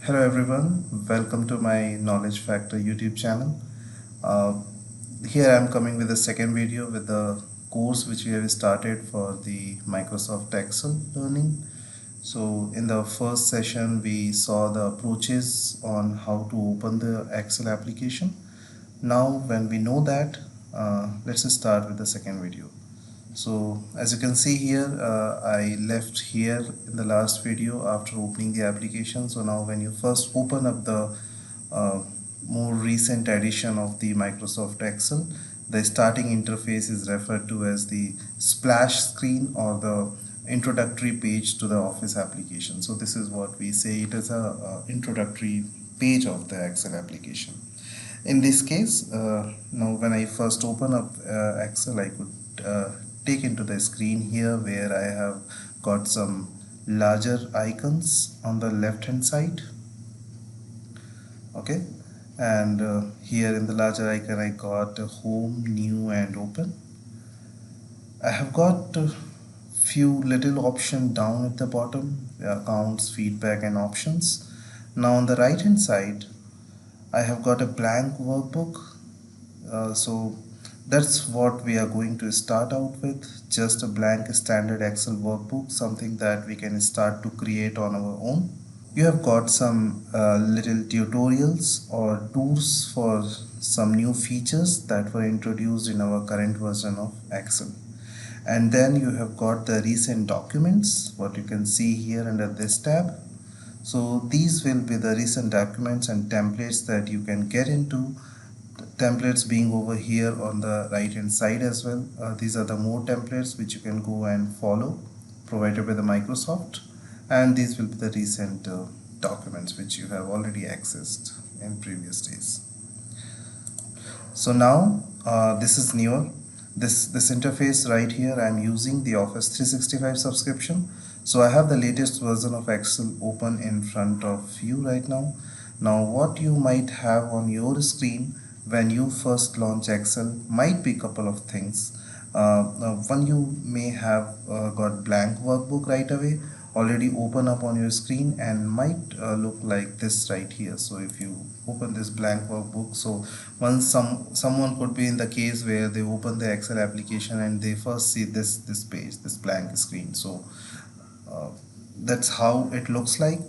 Hello everyone, welcome to my Knowledge Factor YouTube channel. Uh, Here I am coming with the second video with the course which we have started for the Microsoft Excel learning. So in the first session we saw the approaches on how to open the Excel application. Now when we know that, let's start with the second video. So as you can see here, I left here in the last video after opening the application. So now when you first open up the uh, more recent edition of the Microsoft Excel, the starting interface is referred to as the splash screen or the introductory page to the Office application. So this is what we say, it is a introductory page of the Excel application. In this case, now when I first open up Excel, I could take into the screen here where I have got some larger icons on the left hand side. Okay, and here in the larger icon I got home, new and open. I have got a few little options down at the bottom, accounts, feedback and options. Now on the right hand side I have got a blank workbook. So that's what we are going to start out with, just a blank standard Excel workbook, something that we can start to create on our own. You have got some little tutorials or tours for some new features that were introduced in our current version of Excel. And then you have got the recent documents, what you can see here under this tab. So these will be the recent documents and templates that you can get into. The templates being over here on the right hand side as well. These are the more templates which you can go and follow, provided by the Microsoft, and these will be the recent documents which you have already accessed in previous days. So now this is newer. This interface right here, I'm using the Office 365 subscription. So I have the latest version of Excel open in front of you right now. Now what you might have on your screen when you first launch Excel might be a couple of things. One, you may have got blank workbook right away already open up on your screen and might look like this right here. So if you open this blank workbook, so once someone could be in the case where they open the Excel application and they first see this page, this blank screen. So uh, that's how it looks like.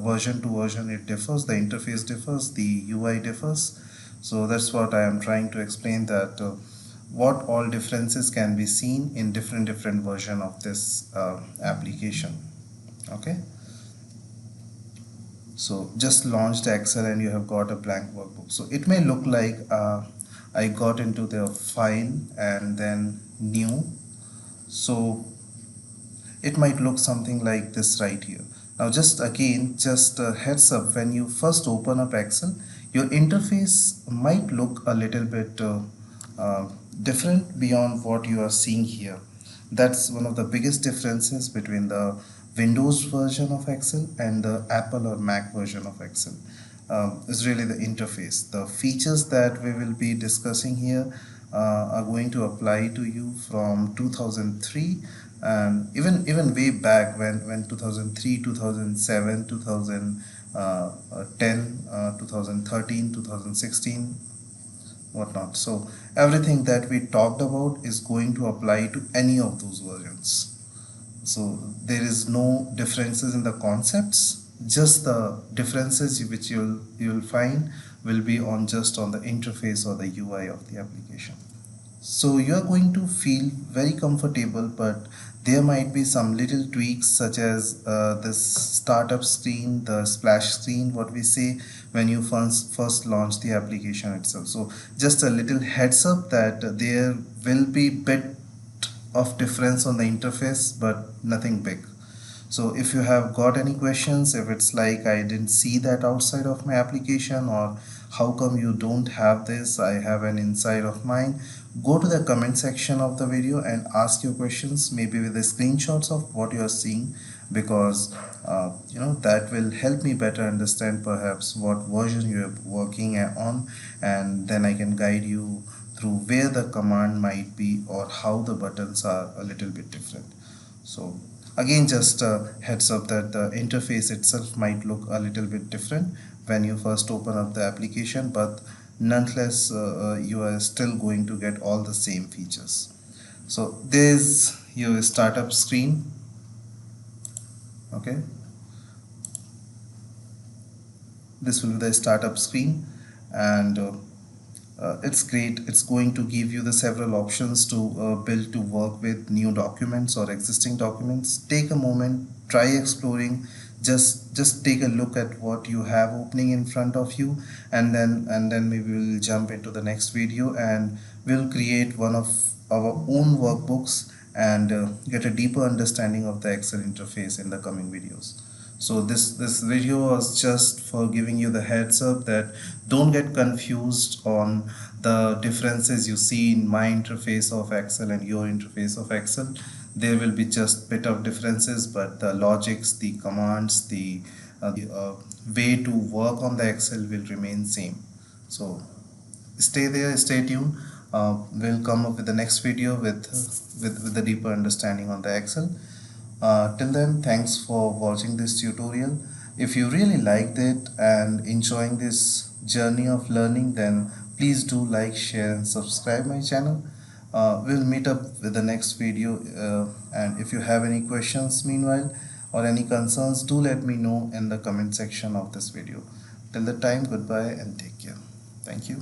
Version to version it differs, the interface differs, the UI differs. So that's what I am trying to explain, that what all differences can be seen in different version of this application. Okay, so just launched Excel and you have got a blank workbook. So it may look like I got into the file and then new. So it might look something like this right here. Now just again, just a heads up, when you first open up Excel, your interface might look a little bit uh, different beyond what you are seeing here. That's one of the biggest differences between the Windows version of Excel and the Apple or Mac version of Excel. Is really the interface. The features that we will be discussing here are going to apply to you from 2003, and even way back when 2003, 2007, 2010, 2013, 2016, whatnot. So everything that we talked about is going to apply to any of those versions. So there is no differences in the concepts, just the differences which you'll find will be on just on the interface or the UI of the application. So you are going to feel very comfortable, but there might be some little tweaks such as this startup screen, the splash screen, what we say when you first launch the application itself. So just a little heads up that there will be bit of difference on the interface, but nothing big. So if you have got any questions, if it's like I didn't see that outside of my application, or how come you don't have this, I have an inside of mine, go to the comment section of the video and ask your questions, maybe with the screenshots of what you are seeing, because that will help me better understand perhaps what version you are working on, and then I can guide you through where the command might be or how the buttons are a little bit different. So Again, just a heads up that the interface itself might look a little bit different when you first open up the application, but nonetheless, you are still going to get all the same features. So there's your startup screen. Okay, this will be the startup screen, and it's great. It's going to give you the several options to build to work with new documents or existing documents. Take a moment, try exploring. Just take a look at what you have opening in front of you, and then maybe we'll jump into the next video, and we'll create one of our own workbooks and get a deeper understanding of the Excel interface in the coming videos. So this video was just for giving you the heads up that don't get confused on the differences you see in my interface of Excel and your interface of Excel. There will be just bit of differences, but the logics, the commands, the way to work on the Excel will remain same. So stay there, stay tuned. We'll come up with the next video with a deeper understanding on the Excel. Till then, thanks for watching this tutorial. If you really liked it and enjoying this journey of learning, then please do like, share, and subscribe my channel. We'll meet up with the next video, and if you have any questions meanwhile or any concerns, do let me know in the comment section of this video. Till the time, goodbye and take care. Thank you.